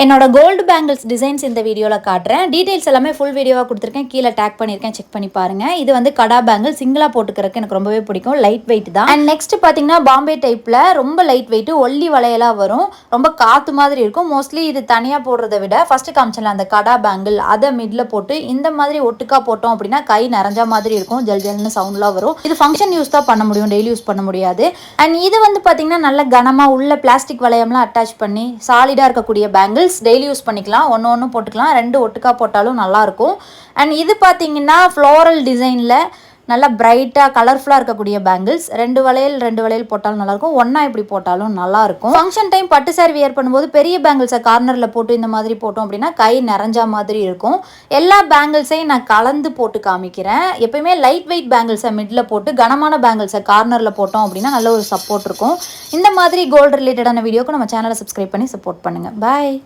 என்னோட gold bangles designs இந்த வீடியோவில் காட்டுறேன். டீடைல்ஸ் எல்லாமே ஃபுல் வீடியோவாக கொடுத்துருக்கேன். கீழே டேக் பண்ணியிருக்கேன், செக் பண்ணி பாருங்கள். இது வந்து கடா பேங்கிள் சிங்கிளாக போட்டுக்கிறதுக்கு எனக்கு ரொம்பவே பிடிக்கும். லைட் வெயிட் தான். அண்ட் நெக்ஸ்ட் பார்த்தீங்கன்னா பாம்பே டைப்பில் ரொம்ப லைட் வெயிட் ஒல்லி வளையலாக வரும். ரொம்ப காற்று மாதிரி இருக்கும். மோஸ்ட்லி இது தனியாக போடுறத விட ஃபஸ்ட்டு காமிச்சல அந்த கடா பேங்கிள் அதை மிடில் போட்டு இந்த மாதிரி ஒட்டுக்கா போட்டோம் அப்படின்னா கை நிறைஞ்ச மாதிரி இருக்கும். ஜல் ஜல்னு சவுண்ட்லாம் வரும். இது ஃபங்க்ஷன் யூஸ் தான் பண்ண முடியும், டெய்லி யூஸ் பண்ண முடியாது. அண்ட் இது வந்து பார்த்தீங்கன்னா நல்ல கனமாக உள்ள பிளாஸ்டிக் வளையம்லாம் அட்டாச் பண்ணி சாலிடாக இருக்கக்கூடிய பேங்கிள் டெய்லி யூஸ் பண்ணிக்கலாம். ஒன்று போட்டுக்கலாம். ரெண்டு ஒட்டுக்கா போட்டாலும் நல்லாயிருக்கும். அண்ட் இது பார்த்தீங்கன்னா ஃப்ளோரல் டிசைனில் நல்லா பிரைட்டாக கலர்ஃபுல்லாக இருக்கக்கூடிய பேங்கிள்ஸ். ரெண்டு வளையல் போட்டாலும் நல்லாயிருக்கும். ஒன்றா இப்படி போட்டாலும் நல்லாயிருக்கும். ஃபங்க்ஷன் டைம் பட்டு சாரி வியர் பண்ணும்போது பெரிய பேங்கிள்ஸை கார்னரில் போட்டு இந்த மாதிரி போட்டோம் அப்படின்னா கை நிறைஞ்சா மாதிரி இருக்கும். எல்லா பேங்கிள்ஸையும் நான் கலந்து போட்டு காமிக்கிறேன். எப்பயுமே லைட் வெயிட் பேங்கிள்ஸை மிடில் போட்டு கனமான பேங்கிள்ஸை கார்னரில் போட்டோம் அப்படின்னா நல்ல ஒரு சப்போர்ட் இருக்கும். இந்த மாதிரி கோல்டு ரிலேட்டடான வீடியோக்கு நம்ம சேனலை சப்ஸ்கிரைப் பண்ணி சப்போர்ட் பண்ணுங்கள். பாய்.